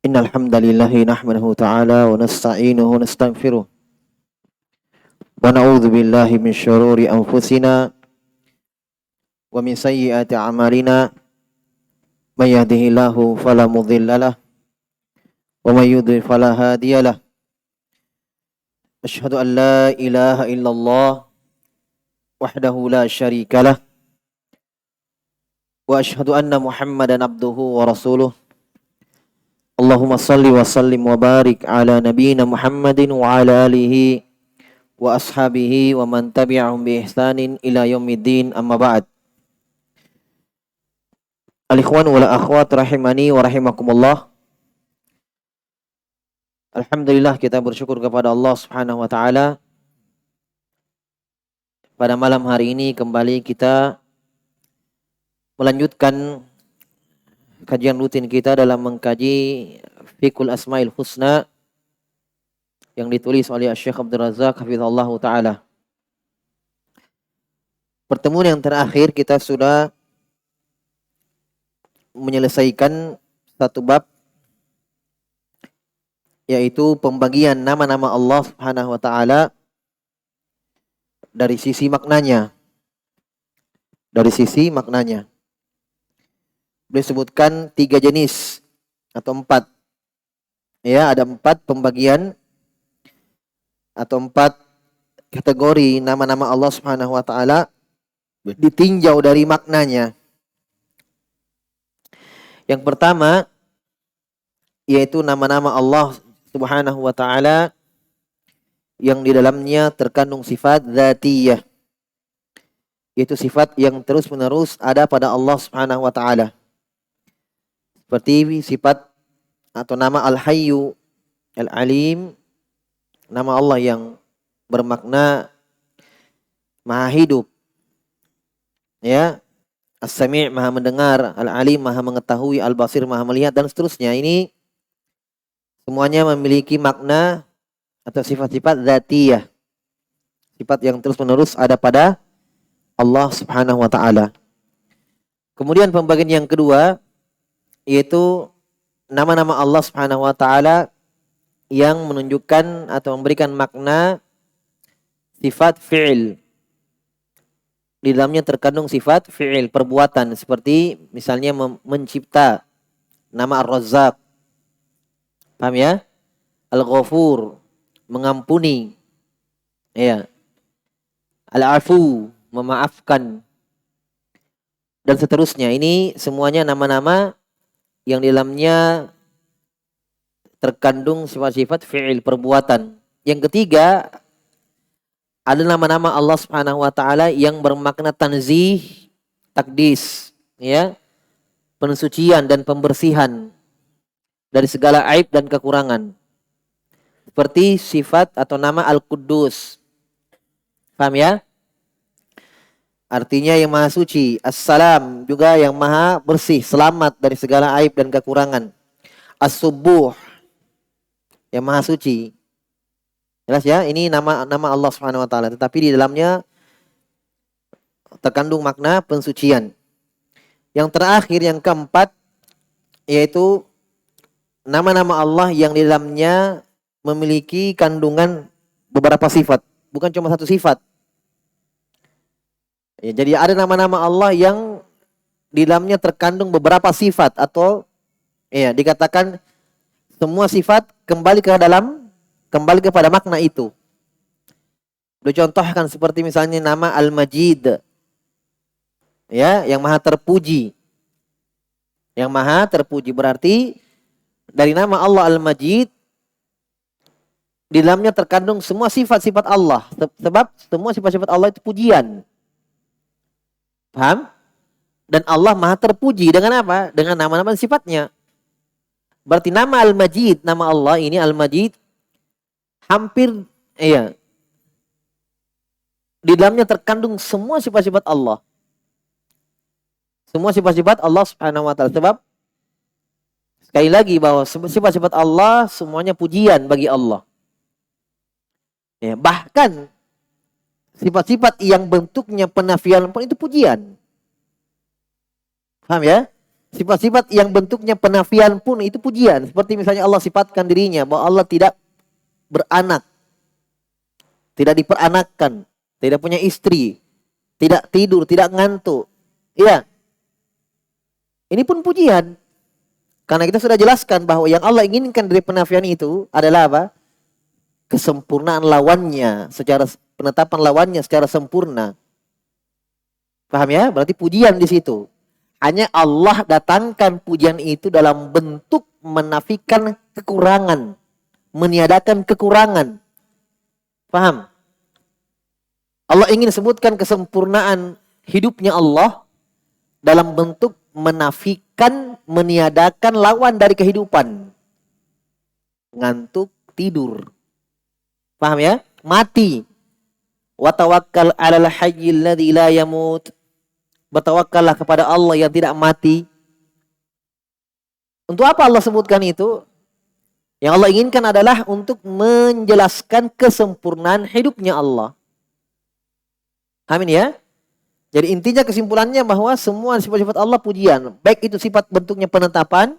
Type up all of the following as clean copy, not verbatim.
Innal hamdalillah nahmaduhu ta'ala wa nasta'inuhu wa nastaghfiruh wa na'udzu billahi min syururi anfusina wa min sayyiati a'malina may yahdihillahu fala mudhillalah wa may yudlil fala hadiyalah. Asyhadu an la ilaha illallah wahdahu la syarikalah wa asyhadu anna Muhammadan abduhu wa rasuluh. Allahumma salli wa sallim wa barik ala nabiyyina Muhammadin wa ala alihi wa ashabihi wa man tabi'ahum bi ihsanin ila yaumiddin, amma ba'd. Al-ikhwan wal akhwat rahimani wa rahimakumullah. Alhamdulillah, kita bersyukur kepada Allah Subhanahu wa taala. Pada malam hari ini kembali kita melanjutkan kajian rutin kita dalam mengkaji Fiqhul Asmaul Husna yang ditulis oleh Syekh Abdul Razak hafizallahu taala. Pertemuan yang terakhir kita sudah menyelesaikan satu bab, yaitu pembagian nama-nama Allah Subhanahu wa taala dari sisi maknanya. Dari sisi maknanya. Beliau sebutkan 3 jenis atau 4. Ya, ada 4 pembagian atau 4 kategori nama-nama Allah Subhanahu wa taala ditinjau dari maknanya. Yang pertama yaitu nama-nama Allah Subhanahu wa taala yang di dalamnya terkandung sifat dzatiyah, yaitu sifat yang terus-menerus ada pada Allah Subhanahu wa taala. Seperti sifat atau nama Al-Hayyu, Al-Alim, nama Allah yang bermakna Maha hidup. Ya, As-Sami' Maha mendengar, Al-Alim Maha mengetahui, Al-Basir Maha melihat, dan seterusnya. Ini semuanya memiliki makna atau sifat-sifat dzatiyah. Sifat yang terus-menerus ada pada Allah Subhanahu wa taala. Kemudian pembagian yang kedua yaitu nama-nama Allah Subhanahu wa taala yang menunjukkan atau memberikan makna sifat fi'il. Di dalamnya terkandung sifat fi'il, perbuatan, seperti misalnya mencipta, nama Ar-Razzaq. Paham ya? Al-Ghafur, mengampuni. Ya. Al-Afu, memaafkan. Dan seterusnya. Ini semuanya nama-nama yang di dalamnya terkandung sifat-sifat fi'il, perbuatan. Yang ketiga, ada nama-nama Allah Subhanahu wa taala yang bermakna tanzih, takdis, ya. Pensucian dan pembersihan dari segala aib dan kekurangan. Seperti sifat atau nama Al-Quddus. Paham ya? Artinya yang maha suci. As-Salam juga yang maha bersih, selamat dari segala aib dan kekurangan. As-Subuh, yang maha suci. Jelas ya? Ini nama Allah Subhanahu wa taala, tetapi di dalamnya terkandung makna pensucian. Yang terakhir, yang keempat, yaitu nama-nama Allah yang di dalamnya memiliki kandungan beberapa sifat, bukan cuma satu sifat. Ya, jadi ada nama-nama Allah yang di dalamnya terkandung beberapa sifat, atau ya dikatakan semua sifat kembali kepada makna itu. Dicontohkan seperti misalnya nama Al-Majid, ya, yang maha terpuji. Yang maha terpuji berarti dari nama Allah Al-Majid di dalamnya terkandung semua sifat-sifat Allah, sebab semua sifat-sifat Allah itu pujian. Paham? Dan Allah maha terpuji dengan apa? Dengan nama-nama sifatnya. Berarti nama Al-Majid, nama Allah ini Al-Majid, hampir di dalamnya terkandung semua sifat-sifat Allah. Semua sifat-sifat Allah Subhanahu wa taala. Sebab sekali lagi bahwa sifat-sifat Allah semuanya pujian bagi Allah. Ya, bahkan sifat-sifat yang bentuknya penafian pun itu pujian. Paham ya? Sifat-sifat yang bentuknya penafian pun itu pujian. Seperti misalnya Allah sifatkan dirinya bahwa Allah tidak beranak, tidak diperanakkan, tidak punya istri, tidak tidur, tidak ngantuk. Iya. Ini pun pujian. Karena kita sudah jelaskan bahwa yang Allah inginkan dari penafian itu adalah apa? Kesempurnaan lawannya, secara penetapan lawannya secara sempurna. Paham ya? Berarti pujian di situ. Hanya Allah datangkan pujian itu dalam bentuk menafikan kekurangan, meniadakan kekurangan. Paham? Allah ingin sebutkan kesempurnaan hidupnya Allah dalam bentuk menafikan, meniadakan lawan dari kehidupan. Ngantuk, tidur. Paham ya? Mati. Wa tawakkal 'alal hayyil ladzi la yamut. Bertawakkallah kepada Allah yang tidak mati. Untuk apa Allah sebutkan itu? Yang Allah inginkan adalah untuk menjelaskan kesempurnaan hidupnya Allah. Amin ya? Jadi intinya kesimpulannya bahwa semua sifat-sifat Allah pujian. Baik itu sifat bentuknya penetapan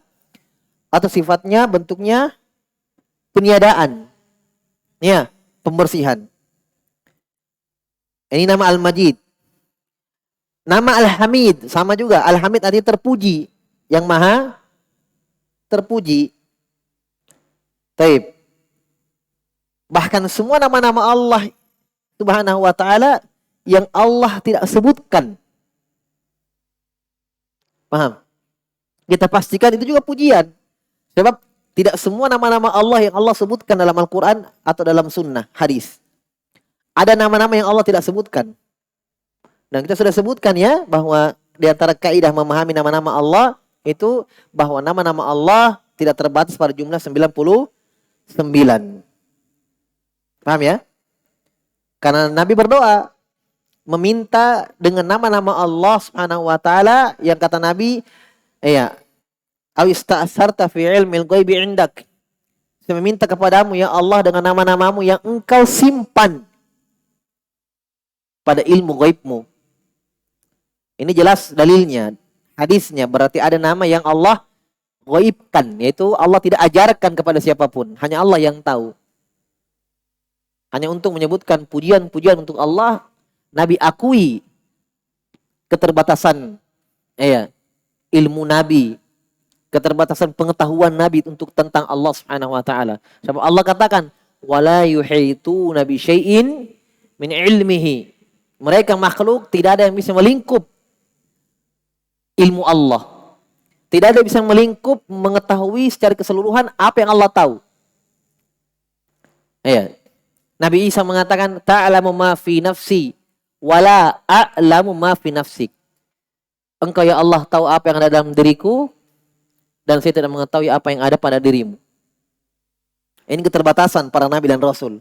atau sifatnya bentuknya peniadaan. Ya, pembersihan. Ini nama Al-Majid. Nama Al-Hamid sama juga. Al-Hamid artinya terpuji, yang maha terpuji. Taib. Bahkan semua nama-nama Allah Subhanahu wa taala yang Allah tidak sebutkan. Paham? Kita pastikan itu juga pujian. Sebab tidak semua nama-nama Allah yang Allah sebutkan dalam Al-Quran atau dalam sunnah, hadis. Ada nama-nama yang Allah tidak sebutkan. Dan kita sudah sebutkan ya, bahwa di antara kaidah memahami nama-nama Allah itu bahwa nama-nama Allah tidak terbatas pada jumlah 99. Paham ya? Karena Nabi berdoa meminta dengan nama-nama Allah Subhanahu wa taala yang kata Nabi, "Aw ista'sarta fi ilmil ghaibi 'indak." Saya meminta kepadamu ya Allah dengan nama-namamu yang engkau simpan pada ilmu ghaibmu. Ini jelas dalilnya, hadisnya, berarti ada nama yang Allah ghaibkan, yaitu Allah tidak ajarkan kepada siapapun, hanya Allah yang tahu. Hanya untuk menyebutkan pujian-pujian untuk Allah, Nabi akui keterbatasan ilmu Nabi, keterbatasan pengetahuan Nabi untuk tentang Allah Subhanahu wa taala. Sebab Allah katakan, "Wala yuhituna bi syai'in min ilmihi." Mereka makhluk tidak ada yang bisa melingkup ilmu Allah. Tidak ada yang bisa melingkup mengetahui secara keseluruhan apa yang Allah tahu. Nabi Isa mengatakan, "Ta'lamu ma fi nafsi wala a'lamu ma fi nafsik." Engkau ya Allah tahu apa yang ada dalam diriku dan saya tidak mengetahui apa yang ada pada dirimu. Ini keterbatasan para nabi dan rasul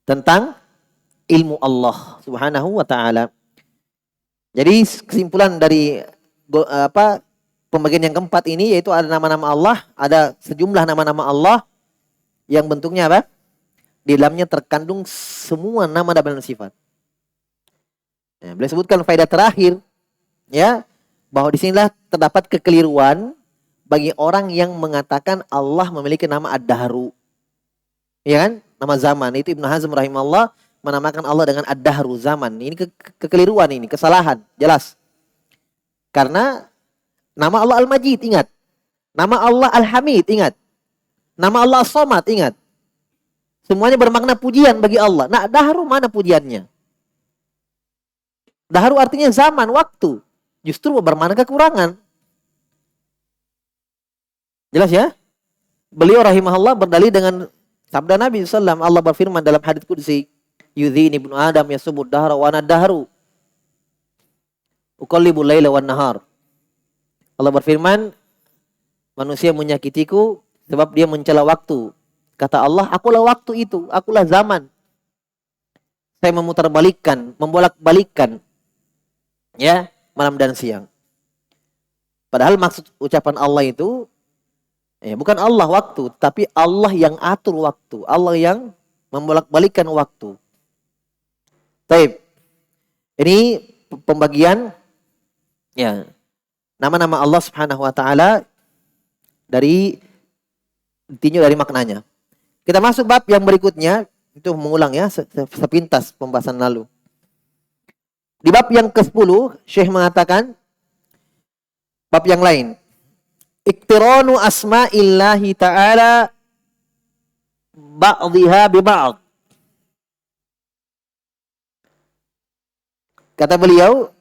tentang ilmu Allah Subhanahu wa taala. Jadi kesimpulan dari pembagian yang keempat ini yaitu ada nama-nama Allah, ada sejumlah nama-nama Allah yang bentuknya apa? Di dalamnya terkandung semua nama dan sifat. Beliau sebutkan faedah terakhir ya, bahwa di sinilah terdapat kekeliruan bagi orang yang mengatakan Allah memiliki nama Ad-Dahru. Ya kan? Nama zaman. Itu Ibnu Hazm rahimahullah menamakan Allah dengan Ad-Dahru, zaman. Ini kekeliruan, ini kesalahan, jelas. Karena nama Allah Al-Majid, ingat. Nama Allah Al-Hamid, ingat. Nama Allah As-Samad, ingat. Semuanya bermakna pujian bagi Allah. Nah, Dahru mana pujiannya? Dahru artinya zaman, waktu. Justru bermakna kekurangan. Jelas ya? Beliau rahimahullah berdalil dengan sabda Nabi SAW. Allah berfirman dalam hadits qudsi, "Yudhini ibnu Adam yasubud dahra wa ana dahru. Uqallibul laila wan nahar." Allah berfirman, manusia menyakitiku sebab dia mencela waktu. Kata Allah, akulah waktu itu, akulah zaman. Saya memutarbalikkan, membolak-balikkan ya, malam dan siang. Padahal maksud ucapan Allah itu bukan Allah waktu, tapi Allah yang atur waktu, Allah yang membolak-balikkan waktu. Baik. Ini pembagian ya nama-nama Allah Subhanahu wa taala dari ditinjau dari maknanya. Kita masuk bab yang berikutnya, itu mengulang ya sepintas pembahasan lalu. Di bab yang ke-10 Syekh mengatakan bab yang lain. Iktiranu asma'illahi ta'ala ba'dhiha bi ba'd. Kata beliau,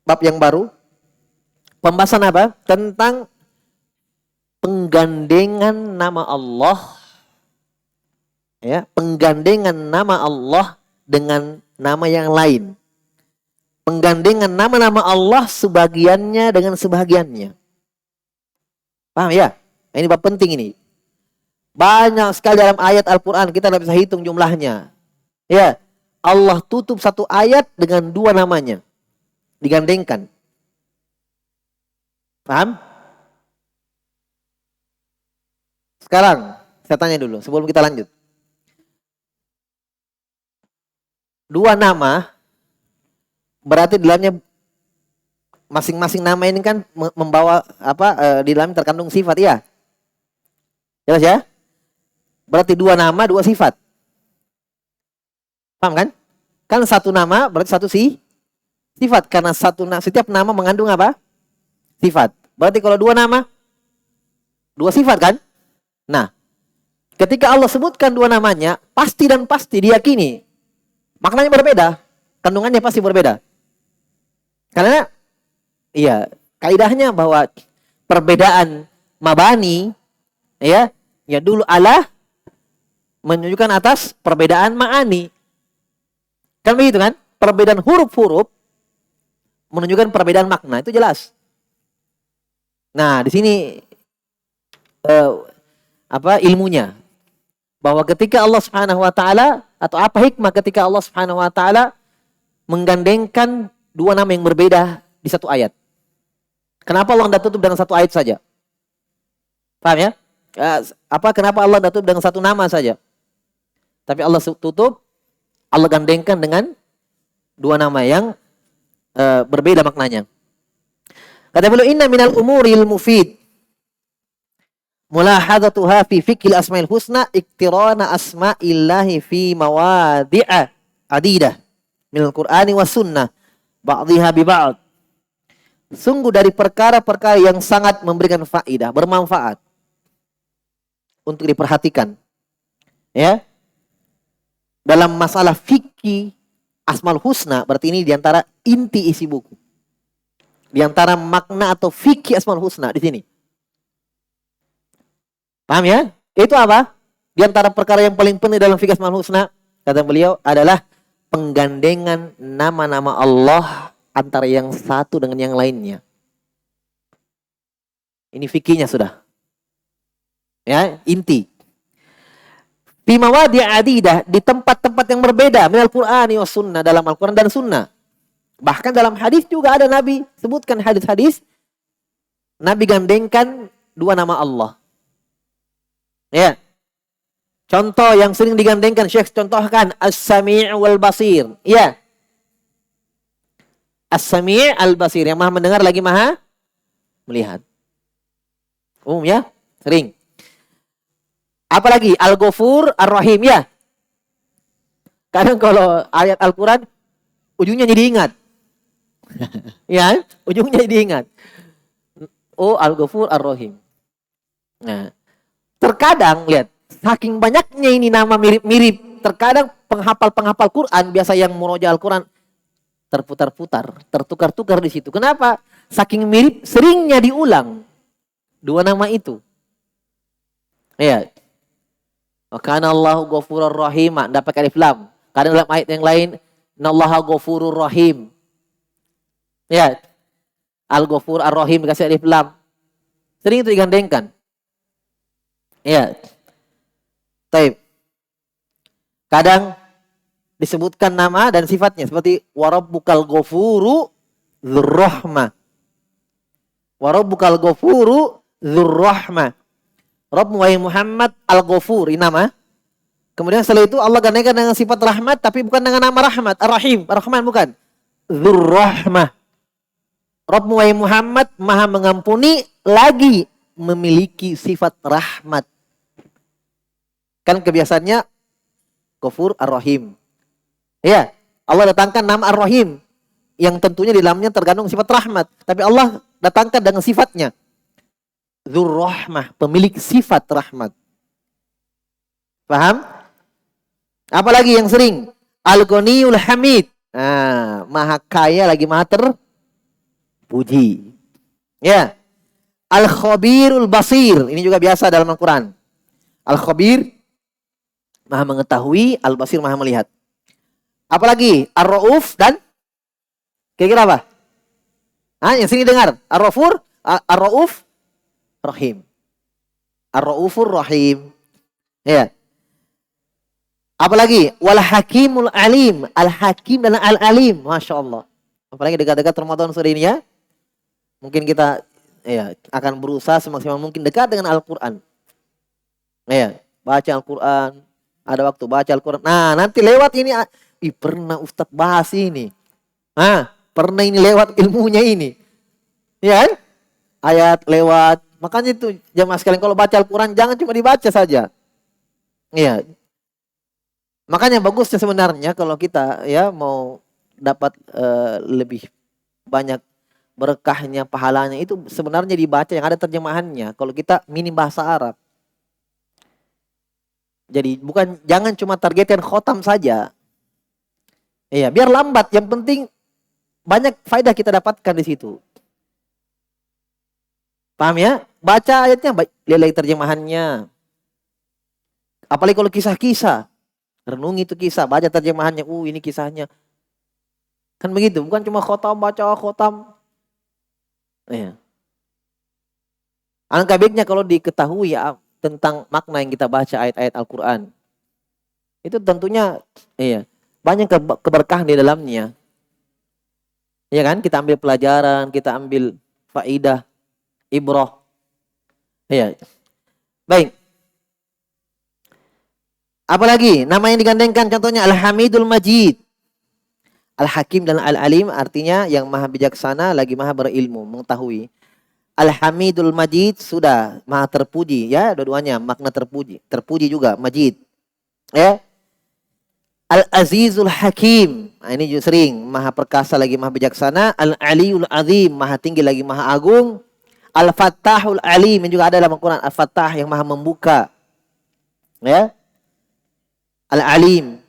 bab yang baru, pembahasan apa? Tentang penggandengan nama Allah, ya, penggandengan nama Allah dengan nama yang lain. Penggandengan nama-nama Allah sebagiannya dengan sebagiannya. Paham ya? Ini bab penting ini. Banyak sekali dalam ayat Al-Quran, kita tidak bisa hitung jumlahnya. Ya, Allah tutup satu ayat dengan dua namanya. Digandengkan. Paham? Sekarang, saya tanya dulu sebelum kita lanjut. Dua nama, berarti di dalamnya masing-masing nama ini kan membawa di dalamnya terkandung sifat, ya? Jelas ya? Berarti dua nama, dua sifat. Paham kan? Kan satu nama berarti satu sifat. Karena setiap nama mengandung apa? Sifat. Berarti kalau dua nama, dua sifat kan? Nah, ketika Allah sebutkan dua namanya, pasti dan pasti diyakini maknanya berbeda. Kandungannya pasti berbeda. Karena, iya, kaidahnya bahwa perbedaan mabani, ya dulu Allah menunjukkan atas perbedaan ma'ani. Kan begitu kan? Perbedaan huruf-huruf menunjukkan perbedaan makna, itu jelas. Nah, di sini ilmunya bahwa ketika Allah Subhanahu wa taala, atau apa hikmah ketika Allah Subhanahu wa taala menggandengkan dua nama yang berbeda di satu ayat. Kenapa Allah tidak tutup dengan satu ayat saja? Paham ya? Kenapa Allah tidak tutup dengan satu nama saja? Tapi Allah tutup, Allah gandengkan dengan dua nama yang berbeda maknanya. Kata beliau, inna minal umuril mufid mulahadzatuha fi fiqhil asmaul husna iktirana asma'illahi fi mawadi'a adidah minal qur'ani was sunnah ba'dhiha bi ba'd. Sungguh dari perkara-perkara yang sangat memberikan faedah, bermanfaat untuk diperhatikan, ya, dalam masalah fikih Asmaul Husna. Berarti ini diantara inti isi buku, diantara makna atau fikih Asmaul Husna di sini. Paham ya? Itu apa? Diantara perkara yang paling penting dalam fikih Asmaul Husna, kata beliau, adalah penggandengan nama-nama Allah antara yang satu dengan yang lainnya. Ini fikihnya sudah. Ya, inti. Fi mawadi' adidah, di tempat-tempat yang berbeda, minal Qur'ani was sunnah, dalam Al-Qur'an dan sunnah. Bahkan dalam hadis juga ada Nabi sebutkan hadis-hadis Nabi gandengkan dua nama Allah. Ya. Contoh yang sering digandengkan, Syekh contohkan As-Sami' wal Basir. Ya. As-Sami' al-Basir, yang Maha mendengar lagi Maha melihat. Ya, sering. Apalagi Al-Ghafur Ar-Rahim, ya. Kadang kalau ayat Al-Quran ujungnya jadi ingat. Ya, ujungnya jadi ingat. Al-Ghafur Ar-Rahim. Nah, terkadang lihat, saking banyaknya ini nama mirip-mirip, terkadang penghafal Quran biasa yang murojaah Al-Quran terputar-putar, tertukar-tukar di situ. Kenapa? Saking mirip, seringnya diulang dua nama itu. Ya. Kana Allahu Ghafurur Rahim, enggak pakai alif lam. Kadang dalam ayat yang lain, Innallaha Ghafurur Rahim. Ya. Al-Ghafur Ar-Rahim kasih alif lam. Sering itu digandengkan. Ya. Taib. Kadang disebutkan nama dan sifatnya seperti warabbukal ghafuru dzurrahmah. Warabbukal ghafuru dzurrahmah. Rabb Muhammad Al-Ghafur, ini nama. Kemudian setelah itu Allah gandengkan dengan sifat rahmat, tapi bukan dengan nama rahmat, Ar-Rahim, Ar-Rahman bukan. Dzurrahmah. Rabbmu wahai Muhammad maha mengampuni lagi memiliki sifat rahmat. Kan kebiasaannya Ghafur Ar-Rahim. Ya, Allah datangkan nama Ar-Rahim yang tentunya di dalamnya terkandung sifat rahmat. Tapi Allah datangkan dengan sifatnya. Dzur-Rahmah, pemilik sifat rahmat. Paham? Apalagi yang sering? Al-Ghaniyul Hamid. Nah, maha kaya lagi maha terpuji. Ya. Al-Khabirul Basir. Ini juga biasa dalam Al-Quran. Al-Khabir maha mengetahui, Al-Basir maha melihat. Apalagi Ar-Rauf dan kira-kira apa? Yang sini dengar. Ar-Raufur, Ar-Rauf Rahim. Ar-Raufur Rahim. Ya. Apalagi wal Hakimul Alim, Al-Hakim dan Al-Alim. Masya Allah. Apalagi dekat-dekat Ramadan sore ini ya. Mungkin kita akan berusaha semaksimal mungkin dekat dengan Al-Quran. Ya, baca Al-Quran. Ada waktu baca Al-Quran. Nah, nanti lewat ini. Pernah Ustadz bahas ini. Pernah ini lewat ilmunya ini. Ya, ayat lewat. Makanya itu jamaah sekalian kalau baca Al-Quran jangan cuma dibaca saja. Iya. Makanya bagusnya sebenarnya kalau kita mau dapat lebih banyak berkahnya, pahalanya itu sebenarnya dibaca yang ada terjemahannya. Kalau kita minim bahasa Arab. Jadi jangan cuma targetkan khotam saja. Iya, biar lambat. Yang penting banyak faedah kita dapatkan di situ. Paham ya? Baca ayatnya, lihat terjemahannya. Apalagi kalau kisah-kisah. Renungi itu kisah, baca terjemahannya. Ini kisahnya. Kan begitu, bukan cuma khotam, baca khotam. Iya. Alangkah baiknya kalau diketahui tentang makna yang kita baca ayat-ayat Al-Quran. Itu tentunya banyak keberkahan di dalamnya. Ya kan? Kita ambil pelajaran, kita ambil faidah, ibrah. Ya. Baik. Apalagi nama yang digandengkan contohnya Al-Hamidul Majid. Al-Hakim dan Al-Alim artinya yang maha bijaksana lagi maha berilmu, mengetahui. Al-Hamidul Majid sudah maha terpuji ya, dua-duanya makna terpuji. Terpuji juga Majid. Ya. Al-Azizul Hakim. Ini juga sering maha perkasa lagi maha bijaksana. Al-Aliyul Azim maha tinggi lagi maha agung. Al-Fattahul Alim yang juga ada dalam Al-Quran. Al-Fattah yang maha membuka. Ya. Al-Alim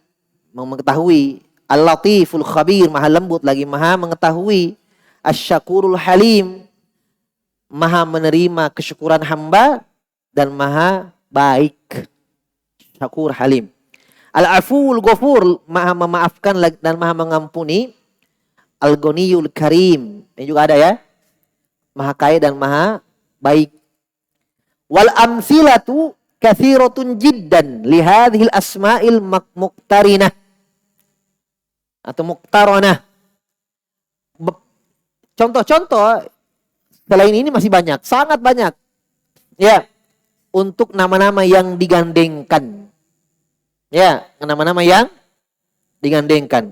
mengetahui. Al-Latiful Khabir maha lembut lagi maha mengetahui. Asy-Syakurul Halim maha menerima kesyukuran hamba dan maha baik. Syakur Halim. Al-Afuwul Ghafur maha memaafkan dan maha mengampuni. Al-Ghaniyul Karim ini juga ada ya. Maha kaya dan maha baik. Wal amsilatu kathiratun jiddan li hadhil asma'il muqtarinah atau muqtaranah. Contoh-contoh selain ini masih banyak, sangat banyak. Ya, untuk nama-nama yang digandengkan. Ya, nama-nama yang digandengkan.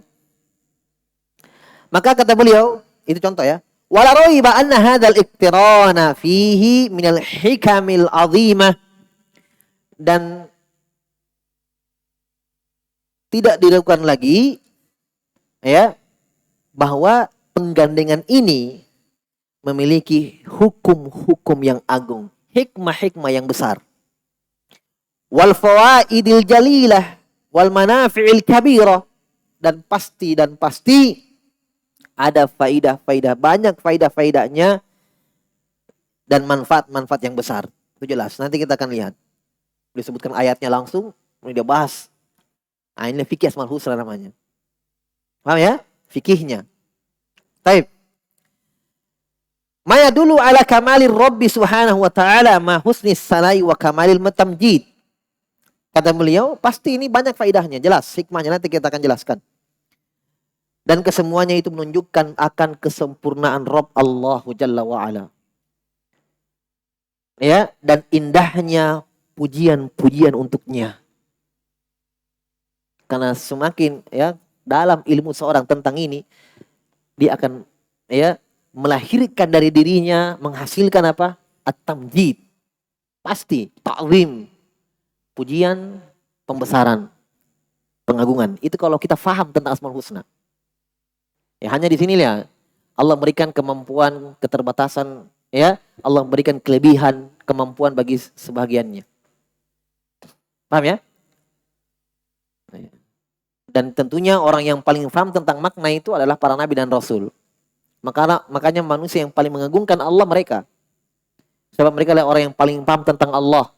Maka kata beliau, itu contoh ya. Wala raiba anna hadzal iktirana fihi minal hikamil azimah. Dan tidak diragukan lagi ya bahwa penggandengan ini memiliki hukum-hukum yang agung, hikmah-hikmah yang besar. Wal fawaidil jalilah wal manafi'il kabirah, dan pasti ada faidah-faidah, banyak faidah-faidahnya dan manfaat-manfaat yang besar. Itu jelas. Nanti kita akan lihat. Disebutkan ayatnya langsung, kemudian dia bahas. Ini fikih Asmaul Husna namanya. Paham ya? Fikihnya. Baik. Ma yadullu ala kamalir Rabbi subhanahu wa ta'ala ma husnis sanai wa kamalil tamjid. Kata beliau, pasti ini banyak faidahnya, jelas hikmahnya, nanti kita akan jelaskan. Dan kesemuanya itu menunjukkan akan kesempurnaan Rabb Allah Jalla wa ala. Ya, dan indahnya pujian-pujian untuknya. Karena semakin dalam ilmu seorang tentang ini, dia akan melahirkan dari dirinya, menghasilkan apa? At-tamjid. Pasti, ta'zim. Pujian, pembesaran, pengagungan. Itu kalau kita faham tentang Asmaul Husna. Ya, hanya di sini ya Allah berikan kemampuan, keterbatasan, ya. Allah berikan kelebihan, kemampuan bagi sebagiannya. Paham ya? Dan tentunya orang yang paling paham tentang makna itu adalah para nabi dan rasul. Makanya manusia yang paling mengagungkan Allah mereka. Sebab mereka adalah orang yang paling paham tentang Allah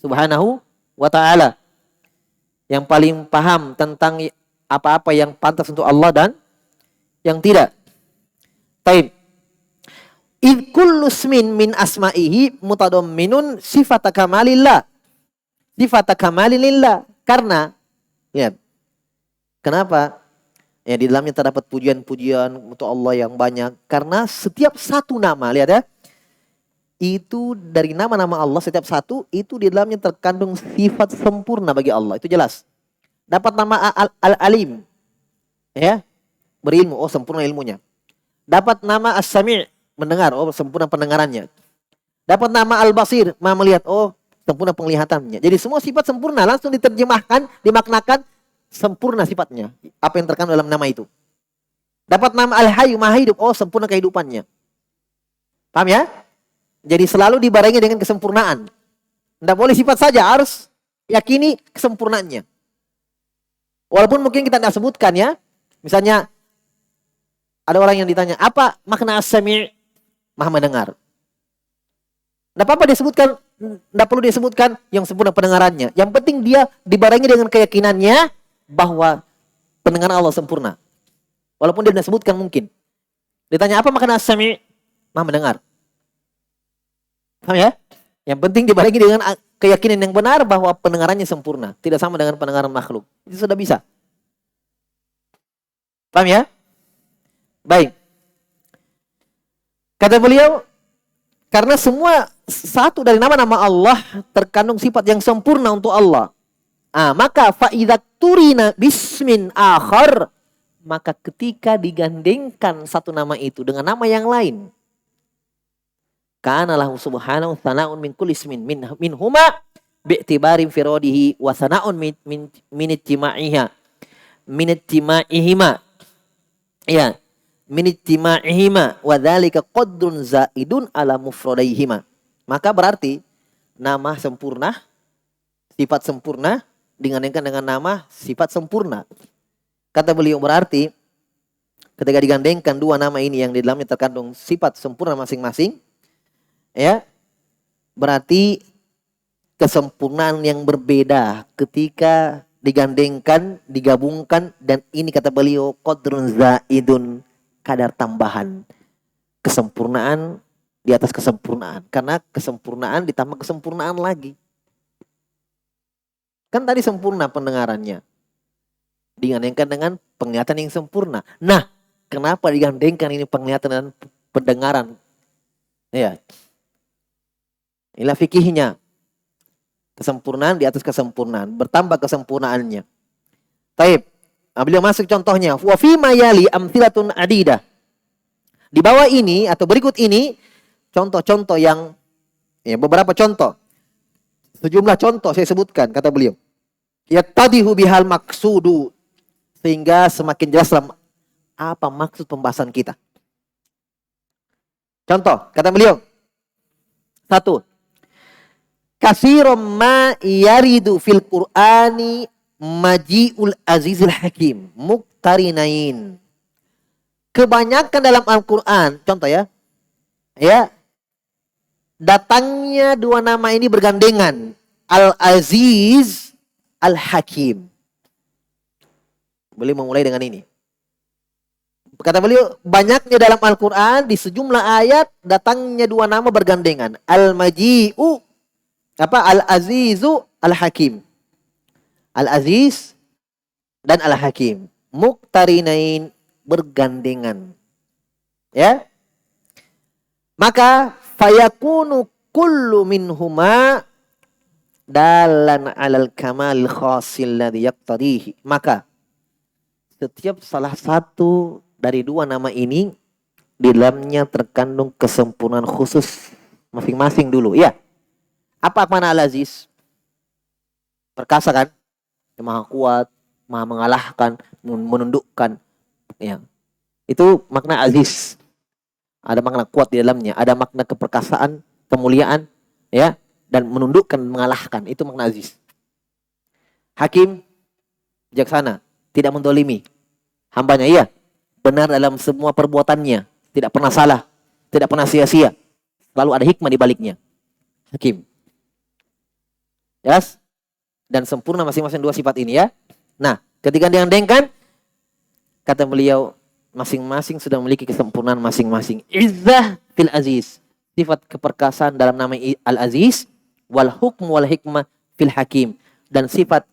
Subhanahu wa ta'ala. Yang paling paham tentang apa-apa yang pantas untuk Allah dan yang tidak. Taib. Id kullu ismin min asma'ihi mutadamminun sifata kamalillah. Sifata kamalillah. Karena, lihat. Kenapa? Ya, di dalamnya terdapat pujian-pujian untuk Allah yang banyak. Karena setiap satu nama, lihat ya. Itu dari nama-nama Allah, setiap satu, itu di dalamnya terkandung sifat sempurna bagi Allah. Itu jelas. Dapat nama Al-Alim. Ya. Berilmu, oh sempurna ilmunya. Dapat nama As-Sami', mendengar, oh sempurna pendengarannya. Dapat nama Al-Basir, maha melihat, oh sempurna penglihatannya. Jadi semua sifat sempurna langsung diterjemahkan, dimaknakan sempurna sifatnya. Apa yang terkandung dalam nama itu. Dapat nama Al-Hayyu, maha hidup, oh sempurna kehidupannya. Paham ya? Jadi selalu dibarengi dengan kesempurnaan. Tidak boleh sifat saja, harus yakini kesempurnaannya. Walaupun mungkin kita tidak sebutkan ya. Misalnya ada orang yang ditanya, apa makna As-Sami'? Maha mendengar. Tidak apa-apa disebutkan, tidak perlu disebutkan yang sempurna pendengarannya. Yang penting dia dibarengi dengan keyakinannya bahwa pendengaran Allah sempurna. Walaupun dia tidak sebutkan mungkin. Ditanya apa makna As-Sami'? Maha mendengar. Paham ya? Yang penting dibarengi dengan keyakinan yang benar bahwa pendengarannya sempurna. Tidak sama dengan pendengaran makhluk. Itu sudah bisa. Paham ya? Baik. Kata beliau, karena semua satu dari nama-nama Allah terkandung sifat yang sempurna untuk Allah. Maka fa'idha turina bismin akhar, maka ketika digandengkan satu nama itu dengan nama yang lain, kana lahu subhanahu thana'un min kulli ismin min huma bi'tibarin firadihi wa thana'un min ittima'ihima. Ya, min ittima'ihima wa dzalika qadrun zaidun ala mufradaihima. Maka berarti nama sempurna, sifat sempurna digandengkan dengan nama sifat sempurna. Kata beliau berarti ketika digandengkan dua nama ini yang di dalamnya terkandung sifat sempurna masing-masing, ya, berarti kesempurnaan yang berbeda ketika digandengkan, digabungkan, dan ini kata beliau qadrun zaidun, kadar tambahan. Kesempurnaan di atas kesempurnaan. Karena kesempurnaan ditambah kesempurnaan lagi. Kan tadi sempurna pendengarannya. Digandengkan dengan penglihatan yang sempurna. Nah, kenapa digandengkan ini penglihatan dan pendengaran? Ya. Inilah fikihnya. Kesempurnaan di atas kesempurnaan. Bertambah kesempurnaannya. Taib. Beliau masuk contohnya. Wa fi ma yali amthilatun adidah. Di bawah ini atau berikut ini contoh-contoh yang beberapa contoh. Sejumlah contoh saya sebutkan kata beliau. Yattadihu bihal maksudu, sehingga semakin jelas apa maksud pembahasan kita. Contoh kata beliau. 1. Katsiran ma yaridu fil Qur'ani maji'ul azizil hakim muqtarinain. Kebanyakan dalam Al-Quran, contoh ya, datangnya dua nama ini bergandengan, Al-Aziz, Al-Hakim. Boleh memulai dengan ini. Kata beliau, banyaknya dalam Al-Quran di sejumlah ayat datangnya dua nama bergandengan, Al-Maji'u, Al-Azizu, Al-Hakim. Al-Aziz dan Al-Hakim. Muqtarinain, bergandengan. Ya. Maka fayakunu kullu minhuma dalan 'alal kamal khasil ladzi yaqtadihi. Maka setiap salah satu dari dua nama ini di dalamnya terkandung kesempurnaan khusus masing-masing dulu. Ya. Apa makna Al-Aziz? Perkasa kan? Yang maha kuat, maha mengalahkan, menundukkan. Ya. Itu makna aziz. Ada makna kuat di dalamnya, ada makna keperkasaan, kemuliaan, ya, dan menundukkan, mengalahkan. Itu makna aziz. Hakim, bijaksana, tidak mendolimi hambanya, iya. Benar dalam semua perbuatannya, tidak pernah salah, tidak pernah sia-sia. Selalu ada hikmah di baliknya. Hakim. Yes? Dan sempurna masing-masing dua sifat ini ya. Nah, ketika diandengkan, kata beliau, masing-masing sudah memiliki kesempurnaan masing-masing. Izzah fil aziz. Sifat keperkasaan dalam nama al-aziz. Wal hukm wal hikmah fil hakim. Dan sifat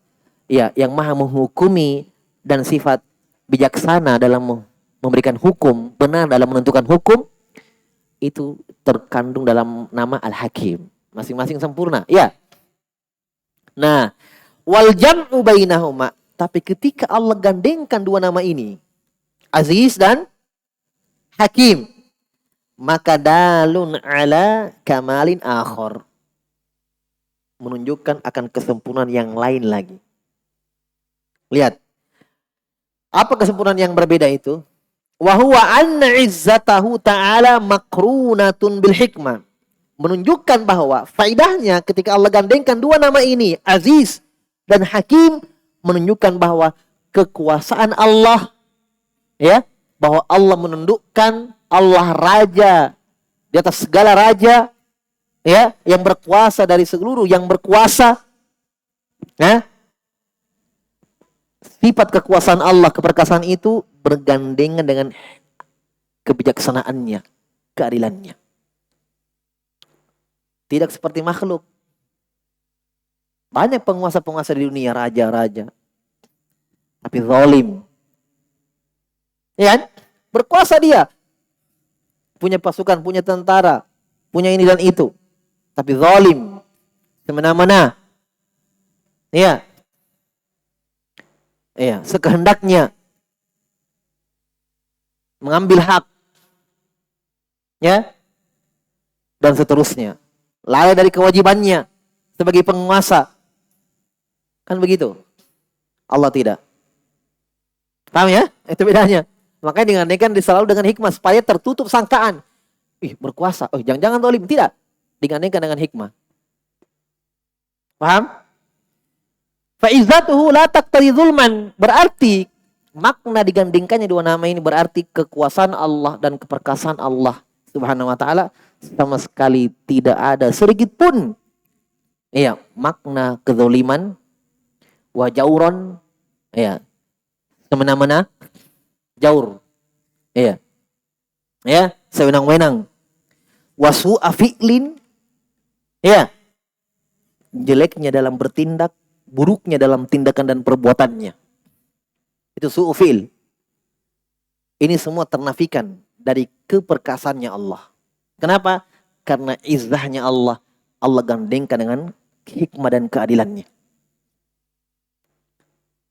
ya yang maha menghukumi dan sifat bijaksana dalam memberikan hukum, benar dalam menentukan hukum, itu terkandung dalam nama al-hakim. Masing-masing sempurna. Ya. Nah, wal jam'u bainahuma. Tapi ketika Allah gandengkan dua nama ini, Aziz dan Hakim, maka dalun ala kamalin akhor. Menunjukkan akan kesempurnaan yang lain lagi. Lihat. Apa kesempurnaan yang berbeda itu? Wa huwa anna izzatahu ta'ala makrunatun bil hikmah. Menunjukkan bahwa faidahnya ketika Allah gandengkan dua nama ini, Aziz dan Hakim, menunjukkan bahwa kekuasaan Allah, ya, bahwa Allah menundukkan, Allah raja di atas segala raja, ya, yang berkuasa dari seluruh yang berkuasa, ya. Sifat kekuasaan Allah, keperkasaan itu bergandengan dengan kebijaksanaannya, keadilannya. Tidak seperti makhluk. Banyak penguasa-penguasa di dunia, raja-raja, tapi zalim. Ya, berkuasa dia. Punya pasukan, punya tentara, punya ini dan itu. Tapi zalim. Semena-mena. Ya. Ya, sekehendaknya. Mengambil hak. Ya. Dan seterusnya. Lalai dari kewajibannya sebagai penguasa. Kan begitu. Allah tidak. Paham ya? Itu bedanya. Makanya digandengkan selalu dengan hikmah supaya tertutup sangkaan. Ih, berkuasa. Oh, jangan-jangan zalim. Tidak. Digandengkan dengan hikmah. Paham? Fa'izzatuhu la taqtadi zulman. Berarti makna digandengkannya dua nama ini berarti kekuasaan Allah dan keperkasaan Allah Subhanahu wa taala sama sekali tidak ada sedikit pun makna kezaliman wa jauron, semena-mena, jaur, sewenang-wenang, wasu afi'lin, jeleknya dalam bertindak, buruknya dalam tindakan dan perbuatannya, itu su'u fi'il. Ini semua ternafikan dari keperkasaannya Allah. Kenapa? Karena izzahnya Allah, Allah gandengkan dengan hikmah dan keadilannya.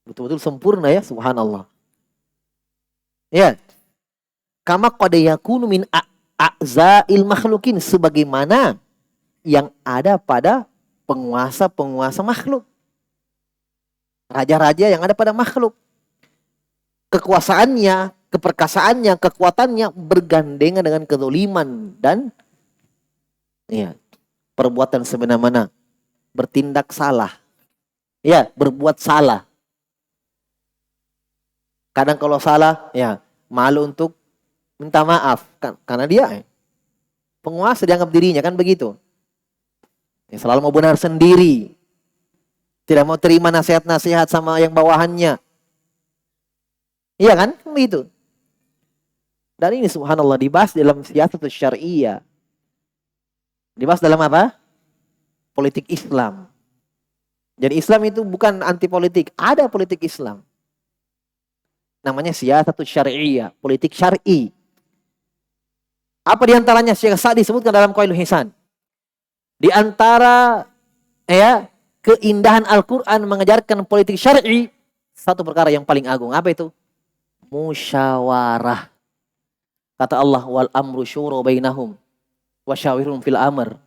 Betul-betul sempurna ya, subhanallah. Ya. Kama qad yakunu min a'za'il makhlukin, sebagaimana yang ada pada penguasa-penguasa makhluk. Raja-raja yang ada pada makhluk. Kekuasaannya, keperkasaannya, kekuatannya bergandengan dengan kezaliman dan perbuatan semena-mena, bertindak salah. Ya, berbuat salah. Kadang kalau salah, malu untuk minta maaf karena dia penguasa, dianggap dirinya kan begitu. Selalu mau benar sendiri. Tidak mau terima nasihat-nasihat sama yang bawahannya. Iya kan? Begitu. Dan ini subhanallah dibahas dalam siyasatul syar'iyyah. Dibahas dalam apa? Politik Islam. Jadi Islam itu bukan anti politik, ada politik Islam. Namanya siyasatul syar'iyyah, politik syar'i. Apa diantaranya Syekh Sa'di disebutkan dalam Qaulul Hisan. Di antara keindahan Al-Quran mengajarkan politik syar'i, satu perkara yang paling agung. Apa itu? Musyawarah. Kata Allah, wal amru syura bainahum wa syawirhum fil amr.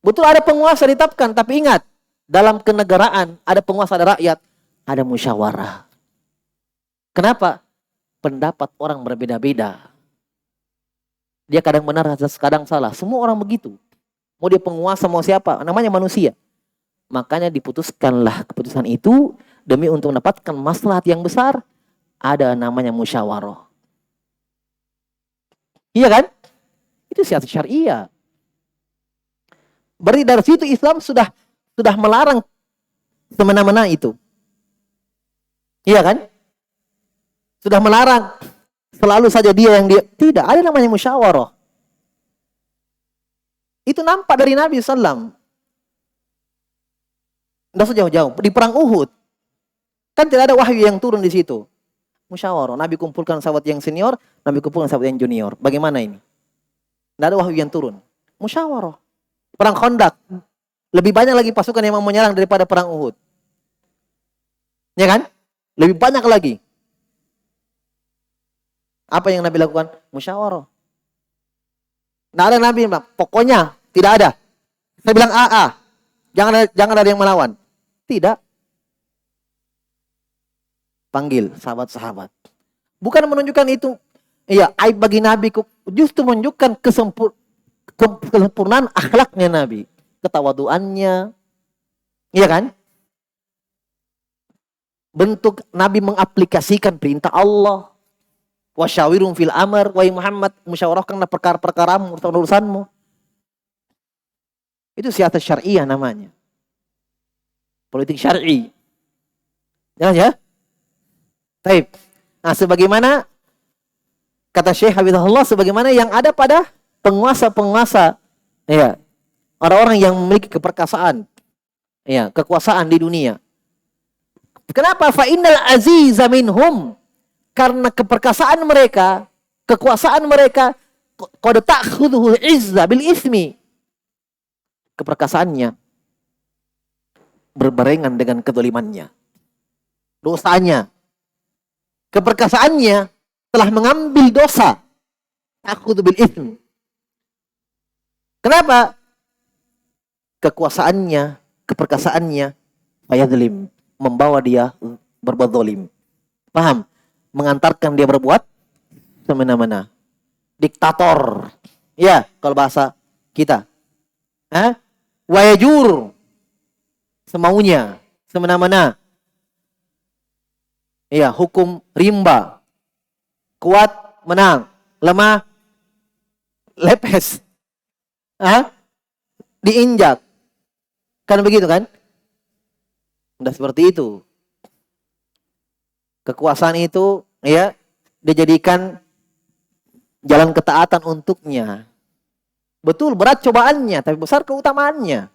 Betul ada penguasa ditetapkan, tapi ingat, dalam kenegaraan ada penguasa, ada rakyat, ada musyawarah. Kenapa? Pendapat orang berbeda-beda. Dia kadang benar, kadang salah. Semua orang begitu. Mau dia penguasa, mau siapa, namanya manusia. Makanya diputuskanlah keputusan itu demi untuk mendapatkan maslahat yang besar. Ada namanya musyawarah. Iya kan? Itu siasat syariah. Berarti dari situ Islam sudah melarang semena-mena itu. Iya kan? Sudah melarang selalu saja dia yang dia. Tidak, ada namanya musyawarah. Itu nampak dari Nabi SAW. Tidak sejauh-jauh. Di perang Uhud. Kan tidak ada wahyu yang turun di situ. Musyawarah. Nabi kumpulkan sahabat yang senior, Nabi kumpulkan sahabat yang junior. Bagaimana ini? Tidak ada wahyu yang turun. Musyawarah. Perang Khandaq. Lebih banyak lagi pasukan yang mau menyerang daripada perang Uhud. Ya kan? Lebih banyak lagi. Apa yang Nabi lakukan? Musyawarah. Tidak ada Nabi bilang, pokoknya tidak ada. Saya bilang AA. Jangan ada yang melawan. Tidak. Panggil sahabat-sahabat. Bukan menunjukkan itu aib bagi Nabi, justru menunjukkan kesempurnaan akhlaknya Nabi, ketawaduannya. Iya kan? Bentuk Nabi mengaplikasikan perintah Allah. Wasyawirum fil amr, wahai Muhammad, musyawarahkanlah perkara-perkaramu, urusan-urusanmu. Itu siasat syariah namanya. Politik syar'i. Jangan ya? Baik. Nah, sebagaimana kata Syekh Habibullah, sebagaimana yang ada pada penguasa-penguasa, ya, orang-orang yang memiliki keperkasaan, ya, kekuasaan di dunia. Kenapa? Fa innal aziza minhum, karena keperkasaan mereka, kekuasaan mereka, qad ta'khudhuhu al-'izza bil ismi. Keperkasaannya berbarengan dengan kezalimannya, dosanya. Keperkasaannya telah mengambil dosa. Ta'khudhu bil ism. Kenapa? Kekuasaannya, keperkasaannya fayadlim, membawa dia berbuat zalim. Paham? Mengantarkan dia berbuat semena-mena. Diktator. Ya, kalau bahasa kita. Wayajur, semaunya, semena-mena. Ya, hukum rimba. Kuat, menang. Lemah, lepes. Diinjak. Kan begitu kan? Udah seperti itu. Kekuasaan itu, ya, dijadikan jalan ketaatan untuknya. Betul, berat cobaannya, tapi besar keutamaannya.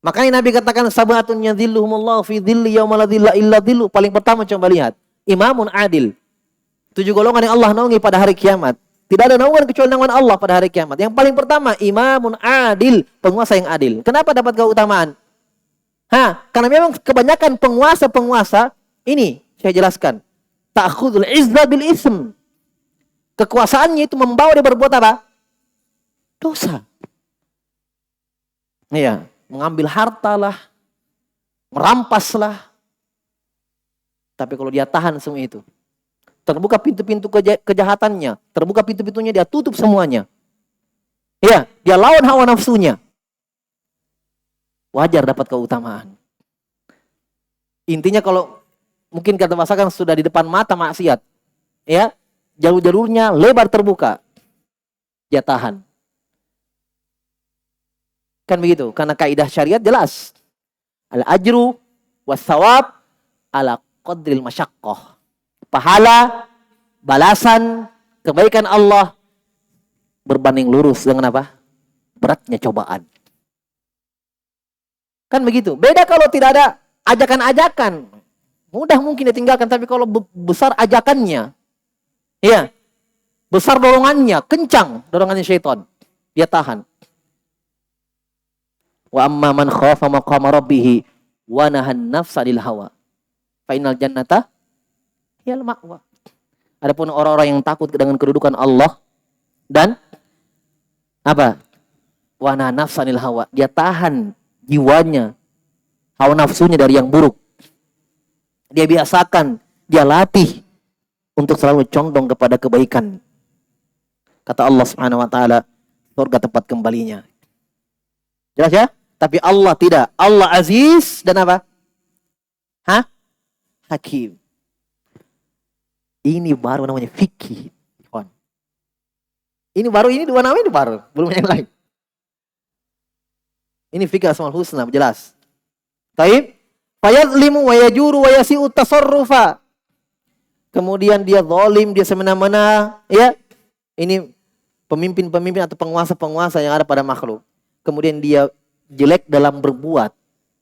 Makanya Nabi katakan sabatun yadhilluhumullahu fi dhilli yauma la dhilla illa dhillu. Paling pertama coba lihat, imamun adil. 7 golongan yang Allah naungi pada hari kiamat. Tidak ada naungan kecuali naungan Allah pada hari kiamat. Yang paling pertama, imamun adil, penguasa yang adil. Kenapa dapat keutamaan? Karena memang kebanyakan penguasa-penguasa ini saya jelaskan. Ta'khudul izza bil ism. Kekuasaannya itu membawa dia berbuat apa? Dosa. Iya, mengambil harta lah, merampas lah. Tapi kalau dia tahan semua itu, terbuka pintu-pintu kejahatannya, terbuka pintu-pintunya, dia tutup semuanya. Iya, dia lawan hawa nafsunya. Wajar dapat keutamaan. Intinya kalau mungkin kata masakan sudah di depan mata maksiat, ya, jalur-jalurnya lebar terbuka, dia tahan. Kan begitu, karena kaidah syariat jelas. Al-ajru was-sawab ala qadril masyaqqah. Pahala, balasan, kebaikan Allah berbanding lurus dengan apa? Beratnya cobaan. Kan begitu. Beda kalau tidak ada ajakan-ajakan. Mudah mungkin ditinggalkan, tapi kalau besar ajakannya, ya, besar dorongannya, kencang dorongannya syaitan, dia tahan. Wa amma man khafa maqama rabbih wa nahan nafsa lil hawa fa innal jannata hiyal ma'wa. Adapun orang-orang yang takut dengan kedudukan Allah dan apa? Wa nafsanil hawa. Dia tahan jiwanya, hawa nafsunya dari yang buruk. Dia biasakan, dia latih untuk selalu condong kepada kebaikan. Kata Allah Subhanahu wa taala, surga tempat kembalinya. Jelas ya? Tapi Allah tidak. Allah Aziz dan apa? Hakim. Ini baru namanya fikih. Ini baru, ini dua nama ini baru. Belum yang lain. Ini fikih Asmaul Husna, jelas. Taib. Fayadlimu wa yajuru wa yasi'u tasarrufa. Kemudian dia zalim, dia semena-mena. Ya. Ini pemimpin-pemimpin atau penguasa-penguasa yang ada pada makhluk. Kemudian dia jelek dalam berbuat,